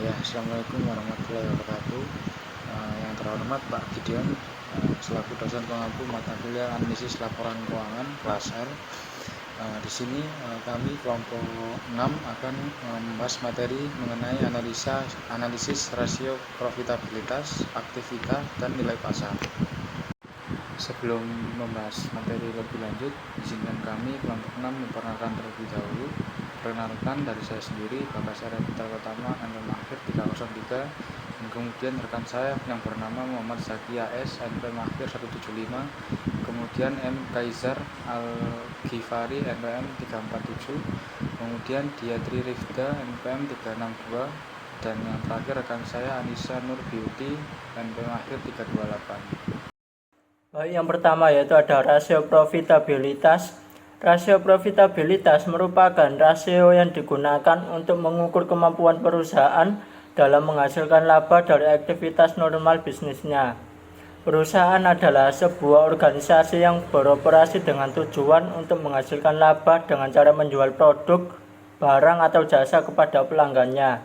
Assalamualaikum warahmatullahi wabarakatuh. Yang terhormat Pak Gideon, selaku dosen pengampu mata kuliah analisis laporan keuangan kelas R. Di sini kami kelompok 6 akan membahas materi mengenai analisis rasio profitabilitas, aktivitas, dan nilai pasar. Sebelum membahas materi lebih lanjut, izinkan kami kelompok 6 memperkenalkan terlebih dahulu. Perkenalkan dari saya sendiri, Bapak saya Putra Pertama NPM Akhir 303, dan kemudian rekan saya yang bernama Muhammad Zaki AS NPM Akhir 175, kemudian M. Kaisar Al-Ghifari NPM 347, kemudian Diatri Rifda NPM 362, dan yang terakhir rekan saya Anissa Nur Beauty NPM Akhir 328. Baik, yang pertama yaitu ada rasio profitabilitas. Rasio profitabilitas merupakan rasio yang digunakan untuk mengukur kemampuan perusahaan dalam menghasilkan laba dari aktivitas normal bisnisnya. Perusahaan adalah sebuah organisasi yang beroperasi dengan tujuan untuk menghasilkan laba dengan cara menjual produk, barang atau jasa kepada pelanggannya.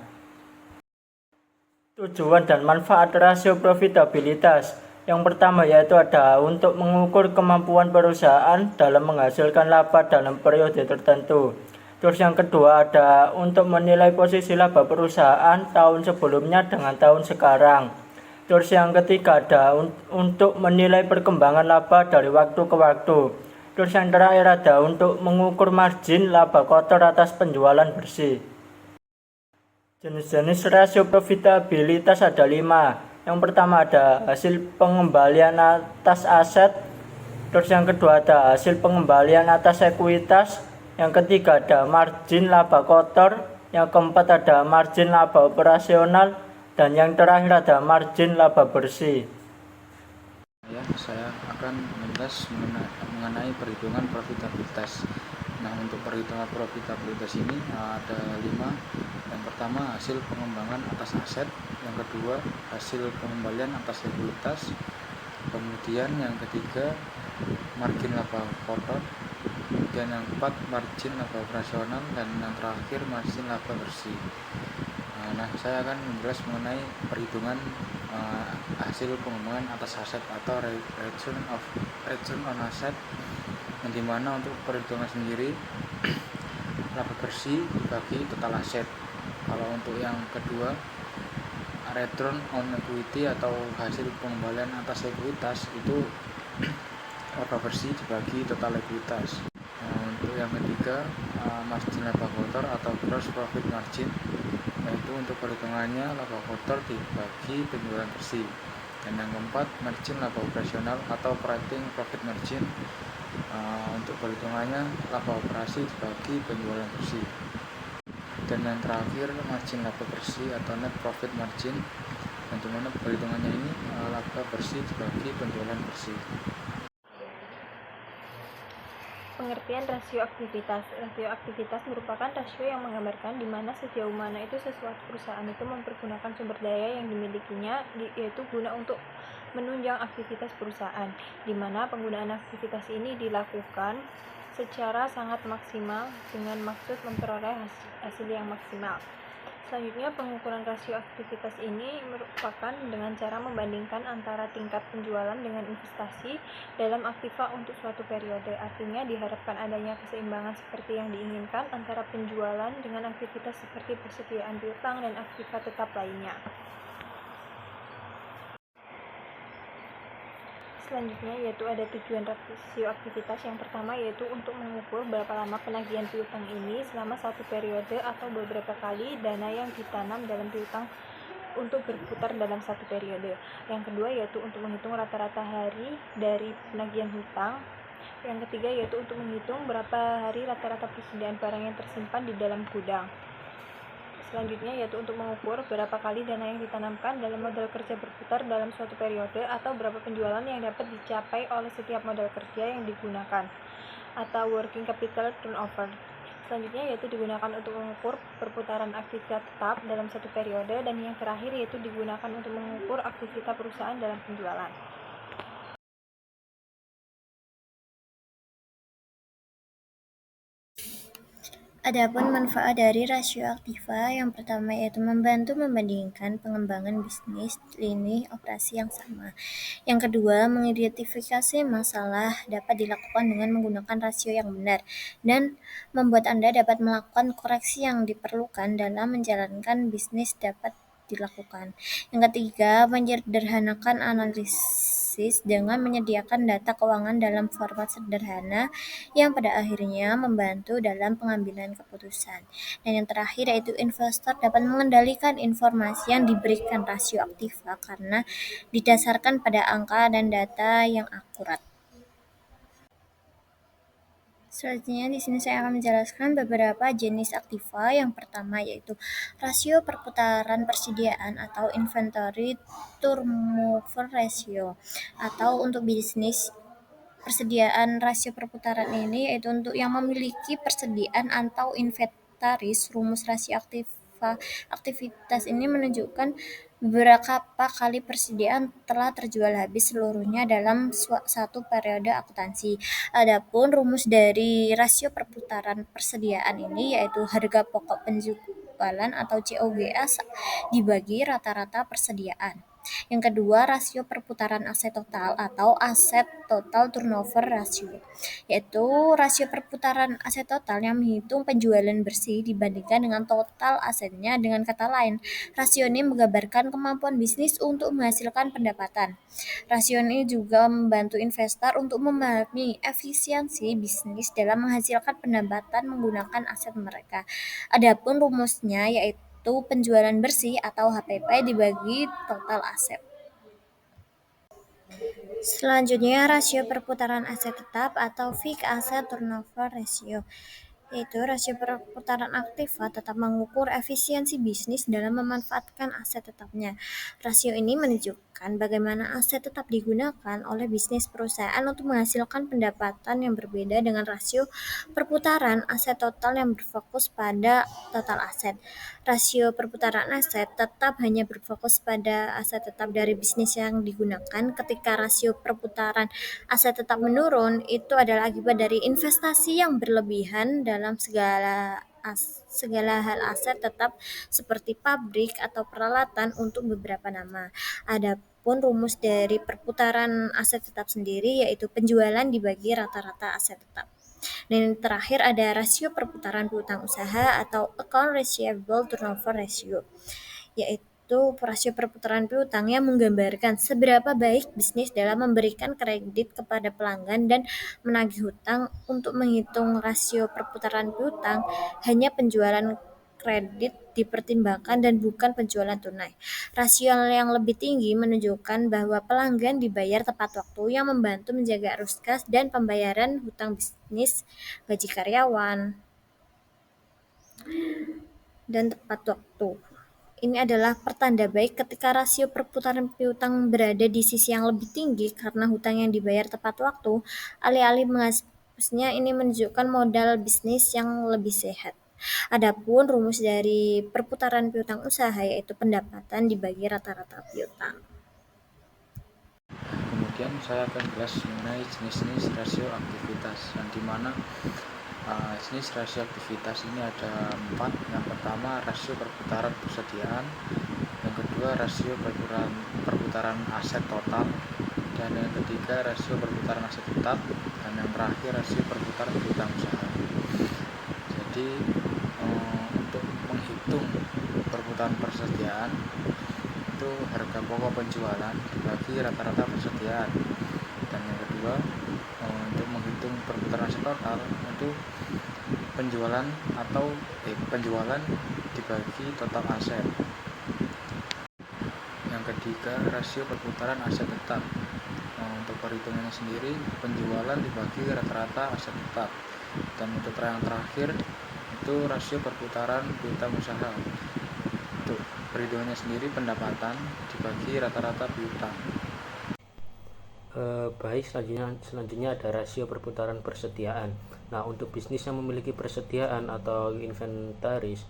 Tujuan dan manfaat rasio profitabilitas. Yang pertama yaitu ada untuk mengukur kemampuan perusahaan dalam menghasilkan laba dalam periode tertentu. Terus yang kedua ada untuk menilai posisi laba perusahaan tahun sebelumnya dengan tahun sekarang. Terus yang ketiga ada untuk menilai perkembangan laba dari waktu ke waktu. Terus yang terakhir ada untuk mengukur margin laba kotor atas penjualan bersih. Jenis-jenis rasio profitabilitas ada 5. Yang pertama ada hasil pengembalian atas aset. Terus yang kedua ada hasil pengembalian atas ekuitas. Yang ketiga ada margin laba kotor. Yang keempat ada margin laba operasional. Dan yang terakhir ada margin laba bersih. Saya akan membahas mengenai perhitungan profitabilitas. Nah, untuk perhitungan profitabilitas ini ada 5. Yang pertama hasil pengembangan atas aset, yang kedua hasil pengembalian atas ekuitas, kemudian yang ketiga margin laba kotor, kemudian yang keempat margin laba operasional, dan yang terakhir margin laba bersih. Nah, saya akan membahas mengenai perhitungan hasil pengembangan atas aset atau return on asset, yang dimana untuk perhitungan sendiri laba bersih dibagi total aset. Kalau untuk yang kedua return on equity atau hasil pengembalian atas ekuitas itu laba bersih dibagi total ekuitas. Untuk yang ketiga margin laba kotor atau gross profit margin, yaitu untuk perhitungannya laba kotor dibagi penjualan bersih. Dan yang keempat margin laba operasional atau operating profit margin, untuk perhitungannya laba operasi dibagi penjualan bersih. Dan yang terakhir margin laba bersih atau net profit margin, yang dimana perhitungannya ini laba bersih dibagi penjualan bersih. Pengertian rasio aktivitas. Rasio aktivitas merupakan rasio yang menggambarkan di mana sejauh mana itu sesuatu perusahaan itu mempergunakan sumber daya yang dimilikinya, yaitu guna untuk menunjang aktivitas perusahaan, di mana penggunaan aktivitas ini dilakukan secara sangat maksimal dengan maksud memperoleh hasil yang maksimal. Selanjutnya, pengukuran rasio aktivitas ini merupakan dengan cara membandingkan antara tingkat penjualan dengan investasi dalam aktiva untuk suatu periode. Artinya, diharapkan adanya keseimbangan seperti yang diinginkan antara penjualan dengan aktivitas seperti persediaan piutang dan aktiva tetap lainnya. Selanjutnya yaitu ada tujuan rasio aktivitas. Yang pertama yaitu untuk mengukur berapa lama penagihan piutang ini selama satu periode atau beberapa kali dana yang ditanam dalam piutang untuk berputar dalam satu periode. Yang kedua yaitu untuk menghitung rata-rata hari dari penagihan hutang. Yang ketiga yaitu untuk menghitung berapa hari rata-rata persediaan barang yang tersimpan di dalam gudang. Selanjutnya yaitu untuk mengukur berapa kali dana yang ditanamkan dalam modal kerja berputar dalam suatu periode atau berapa penjualan yang dapat dicapai oleh setiap modal kerja yang digunakan atau working capital turnover. Selanjutnya yaitu digunakan untuk mengukur perputaran aktivitas tetap dalam satu periode, dan yang terakhir yaitu digunakan untuk mengukur aktivitas perusahaan dalam penjualan. Adapun manfaat dari rasio aktiva yang pertama yaitu membantu membandingkan pengembangan bisnis lini operasi yang sama. Yang kedua, mengidentifikasi masalah dapat dilakukan dengan menggunakan rasio yang benar dan membuat Anda dapat melakukan koreksi yang diperlukan dalam menjalankan bisnis dapat dilakukan. Yang ketiga, menyederhanakan analisis dengan menyediakan data keuangan dalam format sederhana yang pada akhirnya membantu dalam pengambilan keputusan. Dan yang terakhir yaitu investor dapat mengendalikan informasi yang diberikan rasio aktiva karena didasarkan pada angka dan data yang akurat. Selanjutnya di sini saya akan menjelaskan beberapa jenis aktiva. Yang pertama yaitu rasio perputaran persediaan atau inventory turnover ratio, atau untuk bisnis persediaan rasio perputaran ini yaitu untuk yang memiliki persediaan atau inventaris. Rumus rasio aktivitas ini menunjukkan beberapa kali persediaan telah terjual habis seluruhnya dalam satu periode akuntansi. Adapun rumus dari rasio perputaran persediaan ini yaitu harga pokok penjualan atau COGA dibagi rata-rata persediaan. Yang kedua, rasio perputaran aset total atau aset total turnover ratio, yaitu rasio perputaran aset total yang menghitung penjualan bersih dibandingkan dengan total asetnya. Dengan kata lain, rasio ini menggambarkan kemampuan bisnis untuk menghasilkan pendapatan. Rasio ini juga membantu investor untuk memahami efisiensi bisnis dalam menghasilkan pendapatan menggunakan aset mereka. Adapun rumusnya yaitu penjualan bersih atau HPP dibagi total aset. Selanjutnya, rasio perputaran aset tetap atau fixed asset turnover ratio, yaitu rasio perputaran aktiva tetap mengukur efisiensi bisnis dalam memanfaatkan aset tetapnya. Rasio ini menunjukkan bagaimana aset tetap digunakan oleh bisnis perusahaan untuk menghasilkan pendapatan yang berbeda dengan rasio perputaran aset total yang berfokus pada total aset. Rasio perputaran aset tetap hanya berfokus pada aset tetap dari bisnis yang digunakan. Ketika rasio perputaran aset tetap menurun, itu adalah akibat dari investasi yang berlebihan dalam segala hal aset tetap seperti pabrik atau peralatan untuk beberapa nama. Adapun rumus dari perputaran aset tetap sendiri yaitu penjualan dibagi rata-rata aset tetap. Dan yang terakhir ada rasio perputaran piutang usaha atau account receivable turnover ratio, yaitu rasio perputaran piutang yang menggambarkan seberapa baik bisnis dalam memberikan kredit kepada pelanggan dan menagih hutang. Untuk menghitung rasio perputaran piutang, hanya penjualan kredit dipertimbangkan dan bukan penjualan tunai. Rasio yang lebih tinggi menunjukkan bahwa pelanggan dibayar tepat waktu, yang membantu menjaga arus kas dan pembayaran hutang bisnis, gaji karyawan, dan tepat waktu. Ini adalah pertanda baik ketika rasio perputaran piutang berada di sisi yang lebih tinggi karena hutang yang dibayar tepat waktu. Alih-alih menghapusnya, ini menunjukkan modal bisnis yang lebih sehat. Adapun rumus dari perputaran piutang usaha yaitu pendapatan dibagi rata-rata piutang. Kemudian saya akan bahas mengenai jenis-jenis rasio aktivitas, yang dimana jenis rasio aktivitas ini ada 4. Yang pertama rasio perputaran persediaan, yang kedua rasio perputaran aset total, dan yang ketiga rasio perputaran aset tetap, dan yang terakhir rasio perputaran piutang usaha. Jadi untuk menghitung perputaran persediaan itu harga pokok penjualan dibagi rata-rata persediaan, dan yang kedua untuk menghitung perputaran aset total itu penjualan dibagi total aset. Yang ketiga rasio perputaran aset tetap, untuk perhitungannya sendiri penjualan dibagi rata-rata aset tetap, dan untuk yang terakhir itu rasio perputaran piutang usaha, untuk perhitungannya sendiri pendapatan dibagi rata-rata piutang. Baik, selanjutnya ada rasio perputaran persediaan. Nah, untuk bisnis yang memiliki persediaan atau inventaris,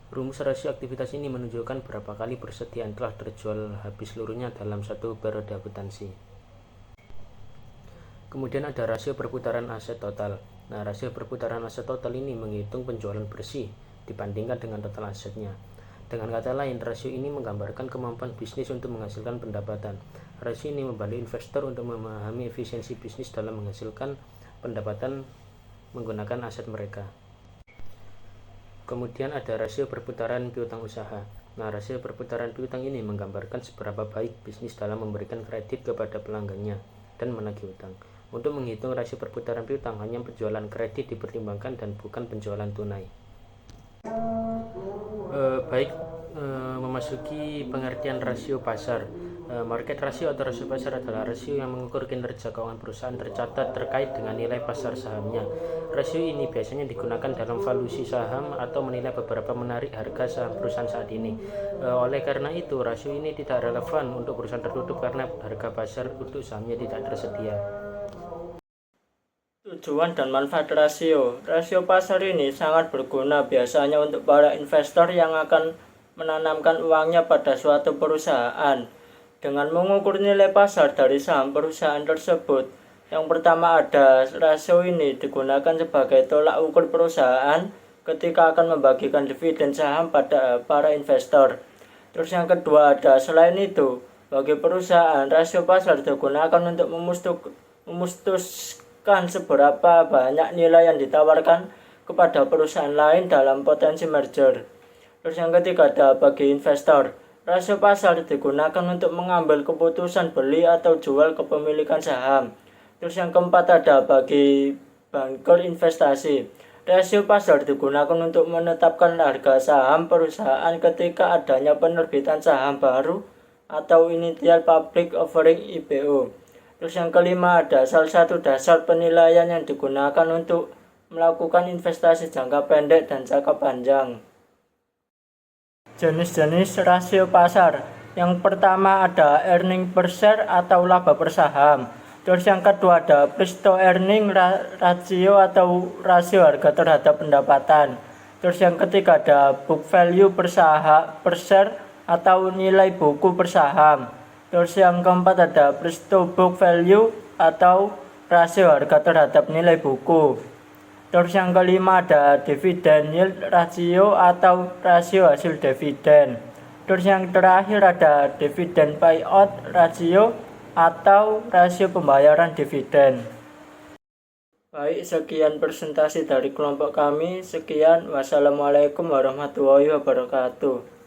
rumus rasio aktivitas ini menunjukkan berapa kali persediaan telah terjual habis seluruhnya dalam satu periode akuntansi. Kemudian ada rasio perputaran aset total. Nah, rasio perputaran aset total ini menghitung penjualan bersih dibandingkan dengan total asetnya. Dengan kata lain, rasio ini menggambarkan kemampuan bisnis untuk menghasilkan pendapatan. Rasio ini membantu investor untuk memahami efisiensi bisnis dalam menghasilkan pendapatan menggunakan aset mereka. Kemudian ada rasio perputaran piutang usaha. Nah, rasio perputaran piutang ini menggambarkan seberapa baik bisnis dalam memberikan kredit kepada pelanggannya dan menagih utang. Untuk menghitung rasio perputaran piutang, hanya penjualan kredit dipertimbangkan dan bukan penjualan tunai. Memasuki pengertian rasio pasar. Market ratio atau rasio pasar adalah rasio yang mengukur kinerja keuangan perusahaan tercatat terkait dengan nilai pasar sahamnya. Rasio ini biasanya digunakan dalam valuasi saham atau menilai beberapa menarik harga saham perusahaan saat ini. Oleh karena itu, rasio ini tidak relevan untuk perusahaan tertutup karena harga pasar untuk sahamnya tidak tersedia. Tujuan dan manfaat rasio. Rasio pasar ini sangat berguna biasanya untuk para investor yang akan menanamkan uangnya pada suatu perusahaan. Dengan mengukur nilai pasar dari saham perusahaan tersebut, yang pertama ada rasio ini digunakan sebagai tolak ukur perusahaan ketika akan membagikan dividen saham pada para investor. Terus yang kedua ada, selain itu, bagi perusahaan, rasio pasar digunakan untuk memutuskan seberapa banyak nilai yang ditawarkan kepada perusahaan lain dalam potensi merger. Terus yang ketiga ada bagi investor, rasio pasar digunakan untuk mengambil keputusan beli atau jual kepemilikan saham. Terus yang keempat ada bagi banker investasi, rasio pasar digunakan untuk menetapkan harga saham perusahaan ketika adanya penerbitan saham baru atau initial public offering IPO. Terus yang kelima ada salah satu dasar penilaian yang digunakan untuk melakukan investasi jangka pendek dan jangka panjang. Jenis-jenis rasio pasar. Yang pertama ada earning per share atau laba per saham. Terus yang kedua ada price to earning ratio atau rasio harga terhadap pendapatan. Terus yang ketiga ada book value per share atau nilai buku per saham. Terus yang keempat ada price to book value atau rasio harga terhadap nilai buku. Terus yang kelima ada dividend yield ratio atau rasio hasil dividen. Terus yang terakhir ada dividend payout ratio atau rasio pembayaran dividen. Baik, sekian presentasi dari kelompok kami. Sekian, wassalamualaikum warahmatullahi wabarakatuh.